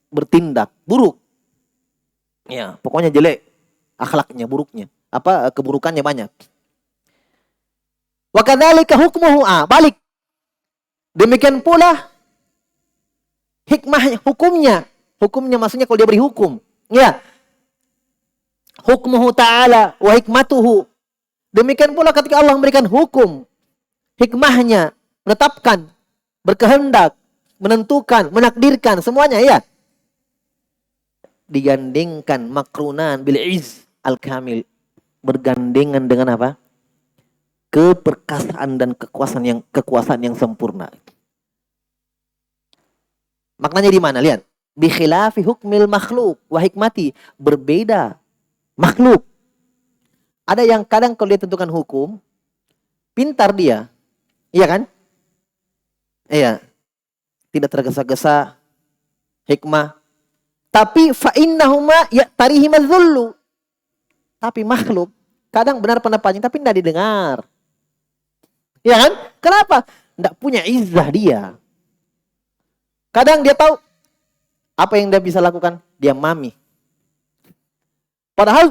bertindak, buruk. Ya, pokoknya jelek akhlaknya, buruknya. Keburukannya banyak. Wa kadzalika hukmuhu balik. Demikian pula hikmahnya, hukumnya. Hukumnya maksudnya kalau dia beri hukum. Ya. Hukmuhu ta'ala wa hikmatuhu. Demikian pula ketika Allah memberikan hukum, hikmahnya, menetapkan, berkehendak, menentukan, menakdirkan, semuanya ya. Digandingkan makrunan bil iz al-kamil. Bergandengan dengan apa? Keperkasaan dan kekuasaan yang sempurna. Maknanya di mana? Lihat. Bi khilafi hukmil makhluk wa hikmati. Berbeda makhluk. Ada yang kadang kalau dia tentukan hukum, pintar dia. Iya kan? Iya. Tidak tergesa-gesa, hikmah. Tapi fa innahuma ya'tarihim adz-dzullu. Tapi makhluk kadang benar pendapatnya tapi tidak didengar. Ya kan? Kenapa? Tidak punya izzah dia. Kadang dia tahu apa yang dia bisa lakukan, dia mami. Padahal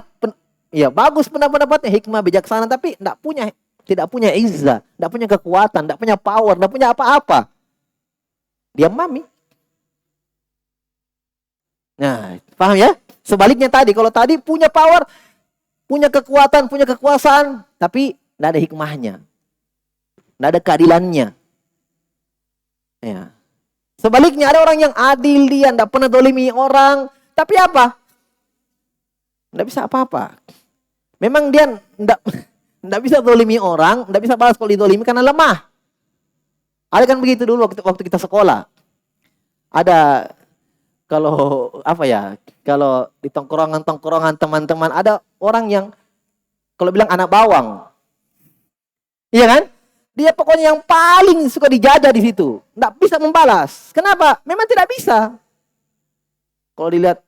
ya bagus pendapatnya, hikmah, bijaksana, tapi tidak punya izzah, tidak punya kekuatan, tidak punya power, tidak punya apa-apa. Dia mami. Nah, paham ya? Sebaliknya tadi, kalau tadi punya power, punya kekuatan, punya kekuasaan, tapi tidak ada hikmahnya. Tidak ada keadilannya. Ya. Sebaliknya ada orang yang adil, dia tidak pernah dolimi orang, tapi apa? Tidak bisa apa-apa. Memang dia tidak bisa dolimi orang, tidak bisa balas kalau didolimi karena lemah. Ada kan begitu dulu waktu kita sekolah. Ada kalau kalau di tongkrongan teman-teman ada orang yang kalau bilang anak bawang. Iya kan? Dia pokoknya yang paling suka dijajah di situ. Nggak bisa membalas. Kenapa? Memang tidak bisa. Kalau dilihat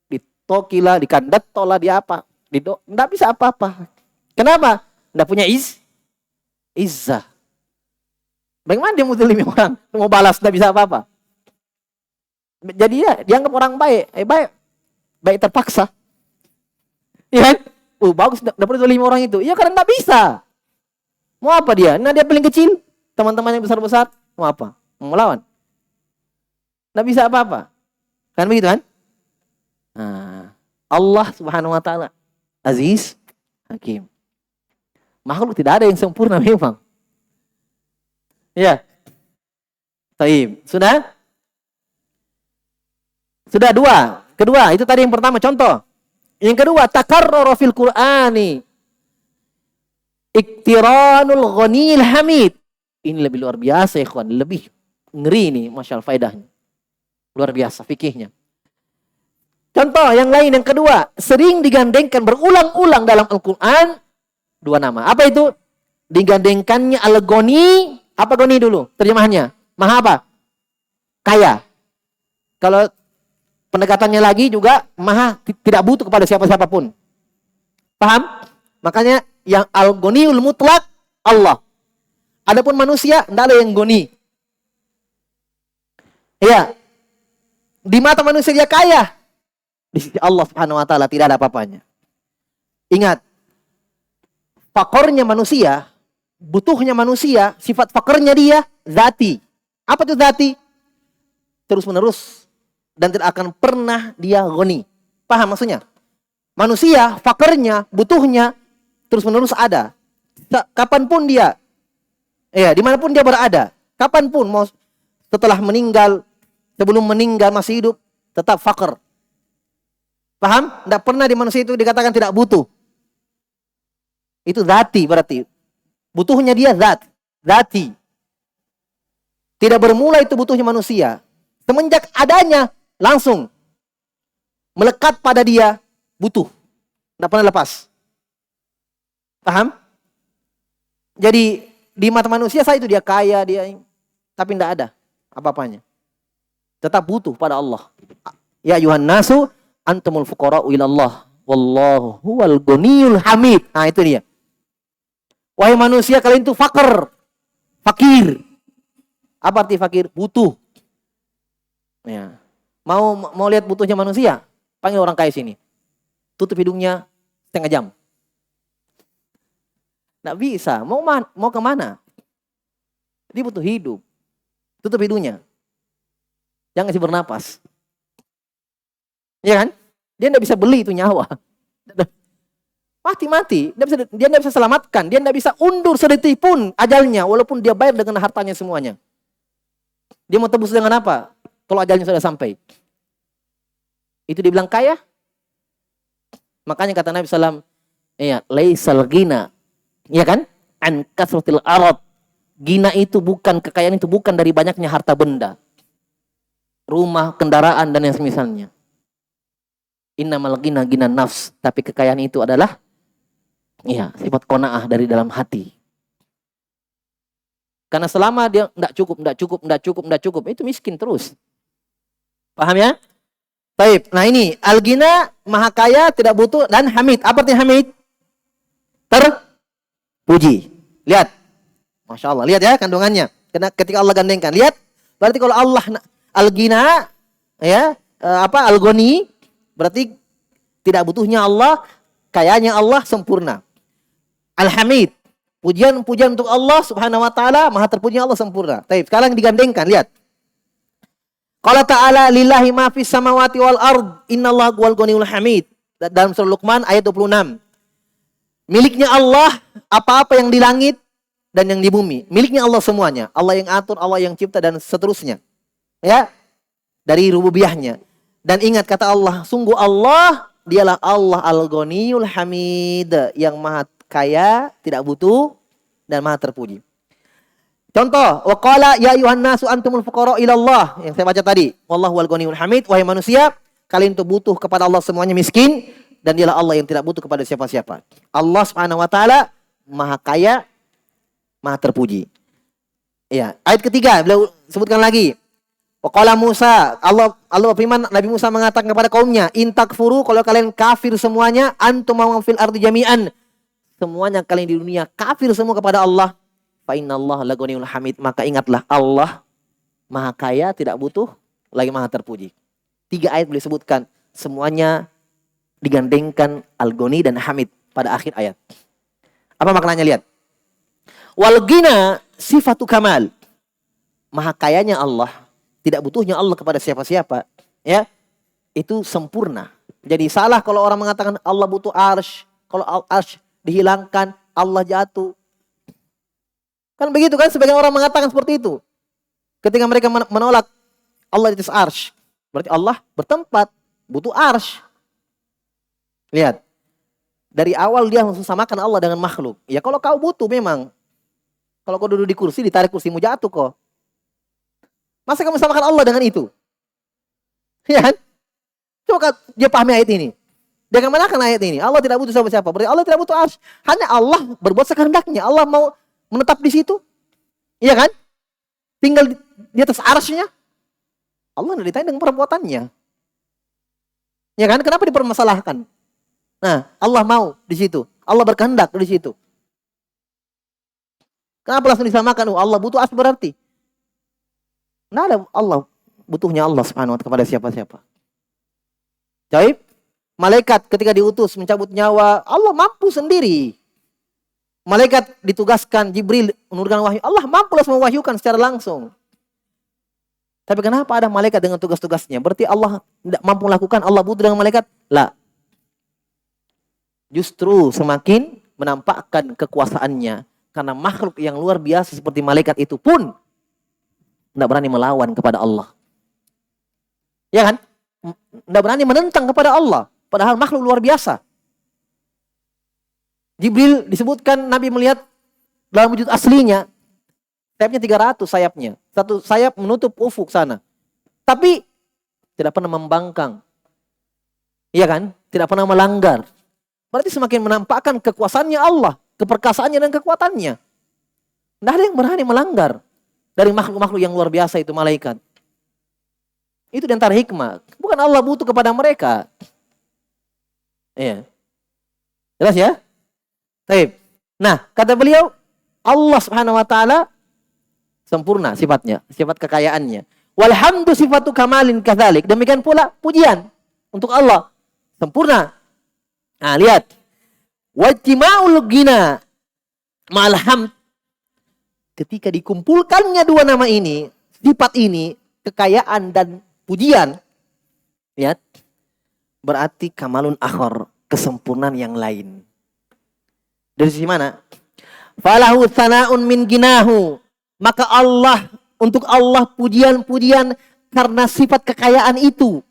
ditoki lah, dikandat lah, di apa. Nggak bisa apa-apa. Kenapa? Nggak punya izzah. Bagaimana dia mau zalimi orang? Mau balas, nggak bisa apa-apa. Jadi ya, dianggap orang baik. Baik terpaksa. Iya kan? Bagus, nggak perlu zalimi orang itu. Iya karena nggak bisa. Mau apa dia? Nah dia paling kecil, teman-teman yang besar-besar, mau apa? Mau melawan? Nggak bisa apa-apa. Kan begitu kan? Nah, Allah Subhanahu wa taala Aziz Hakim. Makhluk tidak ada yang sempurna memang. Ya. Taib. Sudah? Sudah dua. Kedua, itu tadi yang pertama contoh. Yang kedua, takarrara fil Qur'ani Iktiranul ghanil hamid. Ini lebih luar biasa ya kawan. Lebih ngeri nih Masya Allah faedahnya. Luar biasa fikihnya. Contoh yang lain yang kedua. Sering digandengkan berulang-ulang dalam Al-Quran. Dua nama. Apa itu? Digandengkannya al-ghani. Apa ghani dulu? Terjemahannya. Maha apa? Kaya. Kalau pendekatannya lagi juga. Maha tidak butuh kepada siapa-siapa pun. Paham? Makanya yang al-ghaniul mutlak Allah. Adapun manusia tidak ada yang ghani. Ya. Di mata manusia dia kaya. Di sisi Allah Subhanahu wa taala tidak ada apa-apanya. Ingat. Fakornya manusia, butuhnya manusia, sifat fakornya dia zati. Apa itu zati? Terus-menerus dan tidak akan pernah dia ghani. Paham maksudnya? Manusia fakornya, butuhnya terus-menerus ada. Kapanpun dia, dimanapun dia berada, kapanpun, mau setelah meninggal, sebelum meninggal masih hidup, tetap fakir. Paham? Tidak pernah di manusia itu dikatakan tidak butuh. Itu zati berarti. Butuhnya dia zati. Tidak bermula itu butuhnya manusia. Semenjak adanya, langsung melekat pada dia, butuh. Tidak pernah lepas. Paham? Jadi di mata manusia saya itu dia kaya, tapi tidak ada apa-apanya. Tetap butuh pada Allah. Ya ayuhan nasu antumul fuqara'u ilallah wallahu huwal ghaniyul hamid. Nah, itu dia. Wahai manusia, kalian itu fakir. Apa arti fakir? Butuh. Ya. Mau lihat butuhnya manusia? Panggil orang kaya sini. Tutup hidungnya setengah jam. Nggak bisa. Mau kemana? Dia butuh hidup. Tutup hidungnya. Jangan kasih bernapas. Iya kan? Dia nggak bisa beli itu nyawa. Mati. Dia nggak bisa selamatkan. Dia nggak bisa undur sedetik pun ajalnya. Walaupun dia bayar dengan hartanya semuanya. Dia mau tebus dengan apa? Kalau ajalnya sudah sampai. Itu dibilang kaya? Makanya kata Nabi SAW, laisal ghina, ya kan? An kasratil arad. Gina itu bukan, kekayaan itu bukan dari banyaknya harta benda. Rumah, kendaraan, dan yang semisalnya. Innamal ghina ghina nafs. Tapi kekayaan itu adalah sifat qanaah dari dalam hati. Karena selama dia enggak cukup, itu miskin terus. Paham ya? Baik. Nah ini al-ghina, maha kaya, tidak butuh, dan hamid. Apa artinya hamid? Terpuji. Lihat. Masya Allah. Lihat ya kandungannya. Ketika Allah gandengkan. Lihat. Berarti kalau Allah al-ghina, al-ghani, berarti tidak butuhnya Allah, kayanya Allah sempurna. Al-hamid. Pujian untuk Allah subhanahu wa ta'ala, maha terpuji Allah sempurna. Baik. Sekarang digandengkan. Lihat. Qala ta'ala lillahi ma fis samawati wal ard innallaha huwal ghaniyul hamid. Dalam surah Luqman ayat 26. Miliknya Allah apa-apa yang di langit dan yang di bumi. Miliknya Allah semuanya. Allah yang atur, Allah yang cipta dan seterusnya. Ya. Dari rububiyahnya. Dan ingat kata Allah, sungguh Allah dialah Allah al-ghaniyul hamid, yang maha kaya, tidak butuh dan maha terpuji. Contoh, wa qala ya ayuhan nasu antumul fuqara ilallah, yang saya baca tadi. Wallahu wal ghaniyul hamid, wahai manusia, kalian itu butuh kepada Allah semuanya miskin, dan dialah Allah yang tidak butuh kepada siapa-siapa. Allah Subhanahu wa taala maha kaya, maha terpuji. Ya, ayat ketiga beliau sebutkan lagi. Wa qala Musa, Allah berfirman, Nabi Musa mengatakan kepada kaumnya, in takfuru, kalau kalian kafir semuanya, antum wa fil ardi jami'an. Semuanya kalian di dunia kafir semua kepada Allah. Fa innallaha laghaniyyun hamid, maka ingatlah Allah maha kaya, tidak butuh, lagi maha terpuji. 3 ayat boleh sebutkan, semuanya digandengkan al-ghani dan hamid pada akhir ayat. Apa maknanya? Lihat. Wal ghina sifatu kamal. Maha kayanya Allah, tidak butuhnya Allah kepada siapa-siapa, ya. Itu sempurna. Jadi salah kalau orang mengatakan Allah butuh arsy, kalau arsy dihilangkan Allah jatuh. Kan begitu kan, sebagian orang mengatakan seperti itu. Ketika mereka menolak Allah di atas arsy, berarti Allah bertempat, butuh arsy. Lihat. Dari awal dia langsung samakan Allah dengan makhluk. Ya kalau kau butuh memang. Kalau kau duduk di kursi, ditarik kursimu jatuh kok. Masa kamu samakan Allah dengan itu? Ya kan? Coba dia pahami ayat ini. Dia akan menakan ayat ini. Allah tidak butuh siapa-siapa. Berarti Allah tidak butuh arsy. Hanya Allah berbuat sekehendaknya. Allah mau menetap di situ. Iya kan? Tinggal di atas arsy-nya. Allah tidak ditanya dengan perbuatannya. Ya kan? Kenapa dipermasalahkan? Nah, Allah mau di situ. Allah berkehendak di situ. Kenapa langsung disamakan? Allah butuh arsy berarti. Nah, ada Allah. Butuhnya Allah subhanahu wa ta'ala kepada siapa-siapa. Jadi, malaikat ketika diutus mencabut nyawa, Allah mampu sendiri. Malaikat ditugaskan, Jibril menurunkan wahyu, Allah mampu langsung mewahyukan secara langsung. Tapi kenapa ada malaikat dengan tugas-tugasnya? Berarti Allah tidak mampu melakukan, Allah butuh dengan malaikat? Lah. Justru semakin menampakkan kekuasaannya. Karena makhluk yang luar biasa seperti malaikat itu pun tidak berani melawan kepada Allah. Ya kan? Tidak berani menentang kepada Allah. Padahal makhluk luar biasa. Jibril disebutkan Nabi melihat dalam wujud aslinya. Sayapnya 300 sayapnya. Satu sayap menutup ufuk sana. Tapi tidak pernah membangkang. Iya kan? Tidak pernah melanggar. Berarti semakin menampakkan kekuasaannya Allah. Keperkasaannya dan kekuatannya. Tidak ada yang berani melanggar. Dari makhluk-makhluk yang luar biasa itu malaikat. Itu di antara hikmah. Bukan Allah butuh kepada mereka. Iya. Jelas ya? Baik. Nah, kata beliau, Allah Subhanahu wa taala sempurna sifatnya, sifat kekayaannya. Walhamdu sifatu kamalin kadzalik. Demikian pula pujian untuk Allah sempurna. Nah, lihat. Wajtima'ul ghina ma'al hamd. Ketika dikumpulkannya dua nama ini, sifat ini, kekayaan dan pujian, lihat, berarti kamalun akhar, kesempurnaan yang lain. Dari sisi mana? Falahu tsana'un min ginahu. Maka Allah, untuk Allah pujian-pujian karena sifat kekayaan itu.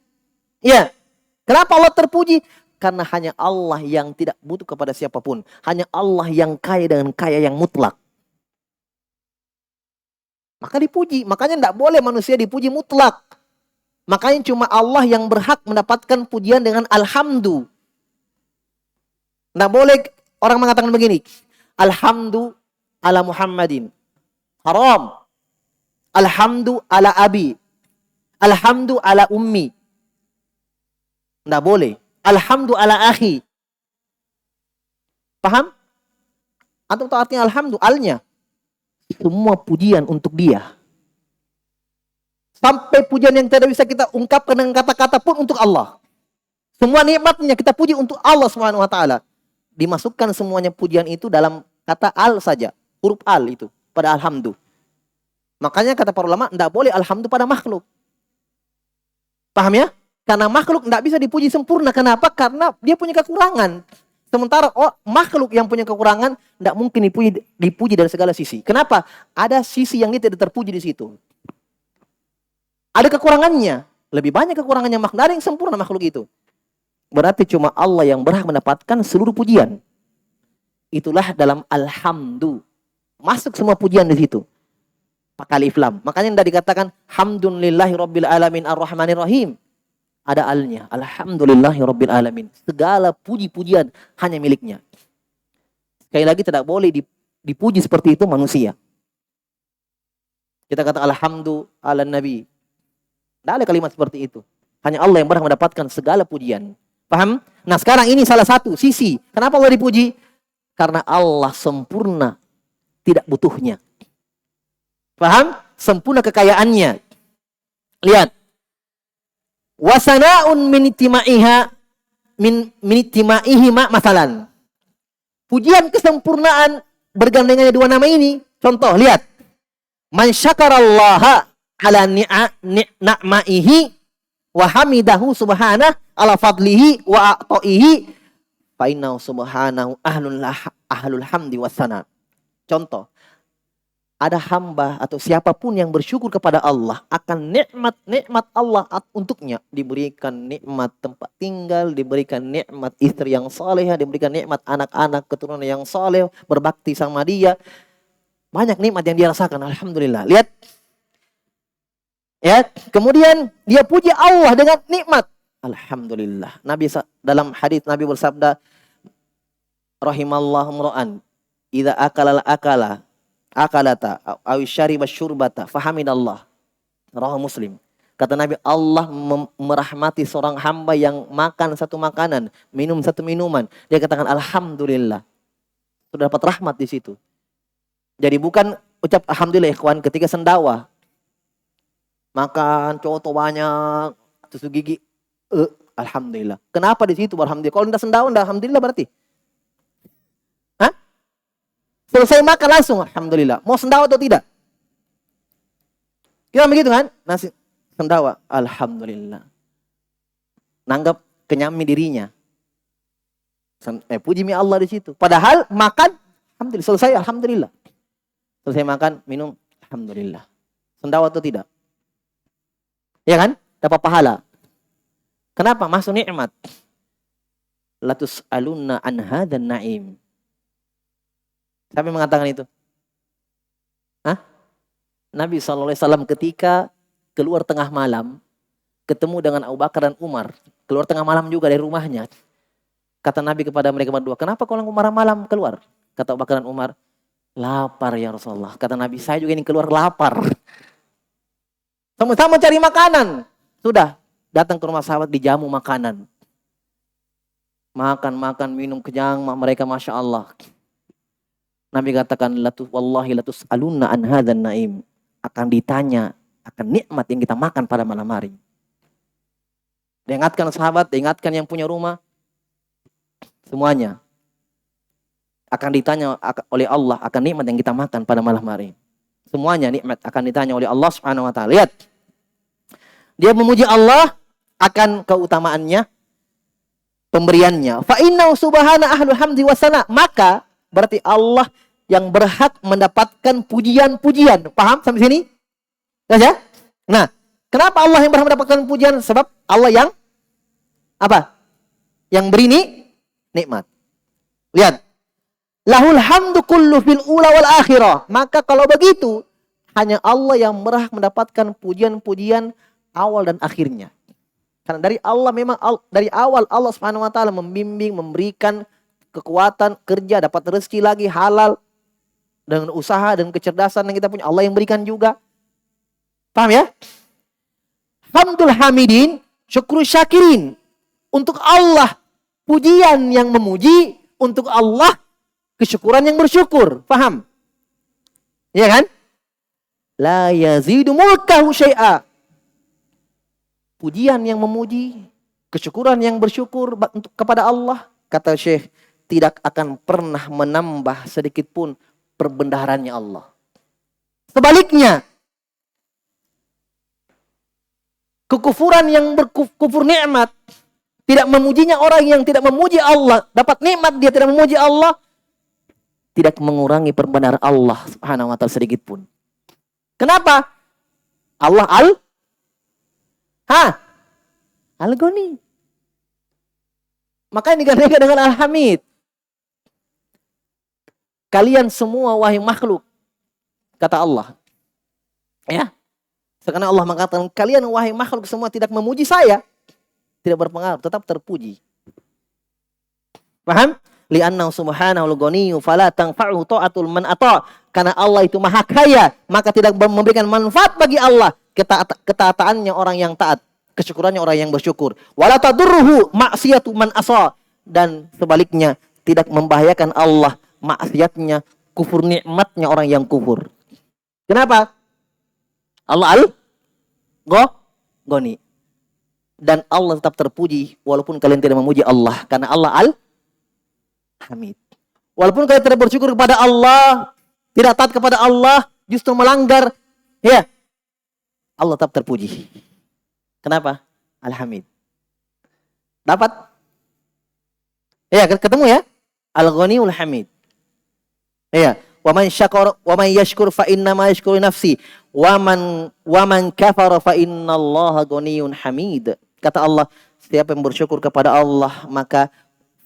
Ya. Kenapa Allah terpuji? Karena hanya Allah yang tidak butuh kepada siapapun. Hanya Allah yang kaya dengan kaya yang mutlak. Maka dipuji. Makanya tidak boleh manusia dipuji mutlak. Makanya cuma Allah yang berhak mendapatkan pujian dengan alhamdu. Tidak boleh orang mengatakan begini. Alhamdu ala Muhammadin. Haram. Alhamdu ala abi. Alhamdu ala ummi. Tidak boleh. Alhamdu ala akhi. Paham? Antum tahu artinya alhamdu? Alnya. Semua pujian untuk dia. Sampai pujian yang tidak bisa kita ungkapkan dengan kata-kata pun untuk Allah. Semua nikmatnya kita puji untuk Allah Subhanahu wa taala. Dimasukkan semuanya pujian itu dalam kata al saja. Huruf al itu pada alhamdu. Makanya kata para ulama, tidak boleh alhamdu pada makhluk. Paham ya? Karena makhluk tidak bisa dipuji sempurna. Kenapa? Karena dia punya kekurangan. Sementara makhluk yang punya kekurangan tidak mungkin dipuji dari segala sisi. Kenapa? Ada sisi yang dia tidak terpuji di situ. Ada kekurangannya. Lebih banyak kekurangannya makhluk. Ada yang sempurna makhluk itu. Berarti cuma Allah yang berhak mendapatkan seluruh pujian. Itulah dalam alhamdu. Masuk semua pujian di situ. Pakai alif lam. Makanya tidak dikatakan hamdulillahi rabbil alamin ar-rahmanir rahim. Ada alnya. Alhamdulillahi rabbil alamin. Segala puji-pujian hanya miliknya. Sekali lagi tidak boleh dipuji seperti itu manusia. Kita kata alhamdu ala nabi. Tidak ada kalimat seperti itu. Hanya Allah yang berhak mendapatkan segala pujian. Paham? Nah sekarang ini salah satu sisi. Kenapa Allah dipuji? Karena Allah sempurna. Tidak butuhnya. Paham? Sempurna kekayaannya. Lihat. Wasana'un minitima'ihi masalan. Pujian kesempurnaan bergandengannya dua nama ini. Contoh, lihat. Man syakarallaha ala ni'ma'ihi wa hamidahu subhanah ala fadlihi wa a'ta'ihi fa innahu subhanahu ahlul hamdi wassana. Contoh, ada hamba atau siapapun yang bersyukur kepada Allah akan nikmat Allah untuknya, diberikan nikmat tempat tinggal, diberikan nikmat istri yang salehah, diberikan nikmat anak-anak keturunan yang saleh, berbakti sama dia. Banyak nikmat yang dia rasakan, alhamdulillah. Lihat. Ya, kemudian dia puji Allah dengan nikmat. Alhamdulillah. Nabi dalam hadis Nabi bersabda, rahimallahu imra'an idza akala akalata aw syariba syurbata fahamidallah. Rawahu Muslim. Kata Nabi, Allah merahmati seorang hamba yang makan satu makanan, minum satu minuman, dia katakan alhamdulillah. Sudah dapat rahmat di situ. Jadi bukan ucap alhamdulillah ikhwan ketika sendawa. Makan coto banyak, tusuk gigi, alhamdulillah. Kenapa di situ alhamdulillah? Kalau tidak sendawa, tidak alhamdulillah berarti. Selesai makan langsung, alhamdulillah. Mau sendawa atau tidak? Kira begitu kan? Nasi sendawa, alhamdulillah. Nanggap kenyami dirinya. Puji Allah di situ. Padahal makan, alhamdulillah, selesai, alhamdulillah. Selesai makan, minum, alhamdulillah. Sendawa atau tidak? Ya kan? Dapat pahala. Kenapa? Masuk nikmat. Latus alunna an hadzan na'im. Siapa yang mengatakan itu? Hah? Nabi SAW ketika keluar tengah malam, ketemu dengan Abu Bakar dan Umar. Keluar tengah malam juga dari rumahnya. Kata Nabi kepada mereka berdua, kenapa kau malam keluar? Kata Abu Bakar dan Umar, lapar ya Rasulullah. Kata Nabi, saya juga ingin keluar lapar. Sama-sama cari makanan. Sudah, datang ke rumah sahabat dijamu makanan. Makan, minum kenyang, mereka Masya Allah. Nabi katakan, wallahi latus alunna an hadzan naim. Akan ditanya, akan nikmat yang kita makan pada malam hari. Diingatkan sahabat, diingatkan yang punya rumah. Semuanya akan ditanya oleh Allah akan nikmat yang kita makan pada malam hari. Semuanya nikmat akan ditanya oleh Allah Subhanahu wa taala. Lihat. Dia memuji Allah akan keutamaannya, pemberiannya. Fa inna subhana ahlul hamdi wasana. Maka berarti Allah yang berhak mendapatkan pujian-pujian. Paham sampai sini? Ya? Nah, kenapa Allah yang berhak mendapatkan pujian? Sebab Allah yang apa? Yang beri nikmat. Lihat. Lahul hamdu kullu fil ula wal akhirah. Maka kalau begitu, hanya Allah yang berhak mendapatkan pujian-pujian awal dan akhirnya. Karena dari Allah memang dari awal Allah Subhanahu wa taala membimbing, memberikan kekuatan, kerja, dapat rezeki lagi halal dengan usaha dan kecerdasan yang kita punya. Allah yang berikan juga. Paham ya? Hamdul hamidin, syukur syakirin. Untuk Allah pujian yang memuji, untuk Allah kesyukuran yang bersyukur. Paham? Iya kan? La yazidu mulkahu syai'a. Pujian yang memuji, kesyukuran yang bersyukur kepada Allah, kata Syekh, tidak akan pernah menambah sedikit pun perbendaharannya Allah. Sebaliknya, kekufuran yang berkufur nikmat, tidak memujinya orang yang tidak memuji Allah, dapat nikmat dia tidak memuji Allah, tidak mengurangi perbenaran Allah Subhanahu wa taala sedikit pun. Kenapa? Allah Al-Ghani. Makanya digantikan dengan Al-Hamid. Kalian semua wahai makhluk, kata Allah. Ya. Sekarang Allah mengatakan, kalian wahai makhluk semua tidak memuji saya. Tidak berpengaruh, tetap terpuji. Paham? Li'annahu subhanahu al-ghaniyyu fala tanfa'u ta'atul man ata'. Karena Allah itu maha kaya, maka tidak memberikan manfaat bagi Allah ketaataannya orang yang taat, kesyukurannya orang yang bersyukur. Wala tadurruhu ma'siyatu man asa. Dan sebaliknya, tidak membahayakan Allah maksiatnya, kufur nikmatnya orang yang kufur. Kenapa? Allah Al-Ghani. Dan Allah tetap terpuji walaupun kalian tidak memuji Allah, karena Allah Al-Hamid. Walaupun kalian tidak bersyukur kepada Allah, tidak taat kepada Allah, justru melanggar, ya, Allah tetap terpuji. Kenapa? Al-Hamid. Dapat? Ya, ketemu ya? Al-Ghaniul Hamid. Ya, wa man syakara wa man yashkur fa inna ma yashkuru nafsi wa man kafara fa innallaha ghaniyyun hamid. Kata Allah, siapa yang bersyukur kepada Allah, maka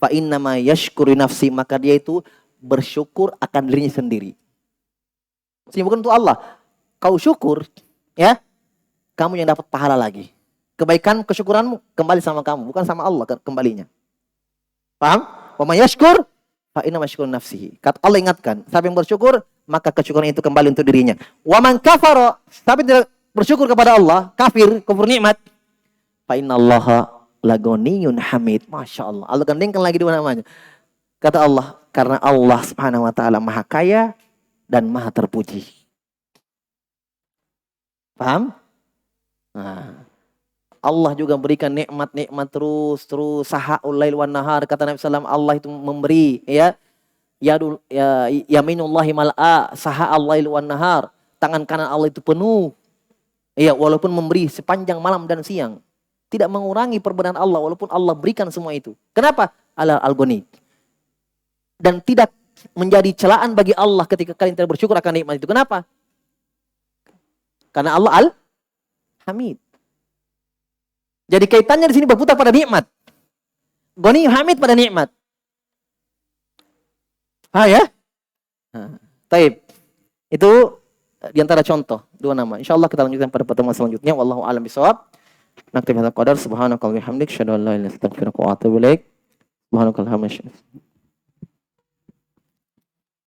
fa inna ma yashkuru nafsi, maka dia itu bersyukur akan dirinya sendiri. Bukan untuk Allah. Kau syukur, ya, kamu yang dapat pahala lagi. Kebaikan, kesyukuranmu kembali sama kamu, bukan sama Allah kembalinya. Paham? Wa may yashkur fa inna ma yashkuru nafsihi. Kata Allah ingatkan, siapa yang bersyukur, maka kesyukuran itu kembali untuk dirinya. Wa man kafara, tapi tidak bersyukur kepada Allah, kafir, kufur nikmat, fa innallaha lagoniyyun hamid. Masya Allah. Allah gandengkan lagi dua namanya. Kata Allah, karena Allah Subhanahu wa taala maha kaya dan maha terpuji. Paham? Nah, Allah juga berikan nikmat-nikmat terus sahaul lail wan nahar. Kata Nabi sallallahu alaihi wasallam, Allah itu memberi, ya, yaminullahi mal'a, saha'al lail wan nahar. Tangan kanan Allah itu penuh. Ya, walaupun memberi sepanjang malam dan siang. Tidak mengurangi perbenaran Allah walaupun Allah berikan semua itu. Kenapa? Al-Ghani. dan tidak menjadi celaan bagi Allah ketika kalian tidak bersyukur akan nikmat itu. Kenapa? Karena Allah Al-Hamid. Jadi kaitannya di sini berputar pada nikmat. Ghani Hamid pada nikmat. Ya? Taib. Itu di antara contoh dua nama. Insyaallah kita lanjutkan pada pertemuan selanjutnya. Wallahu a'lam bishawab. Naktabi hadzal qadar. Subhanakallahumma wa bihamdik, asyhadu an la ilaha illa anta, astaghfiruka wa atubu ilaik. Subhanakallahumma wa bihamdik.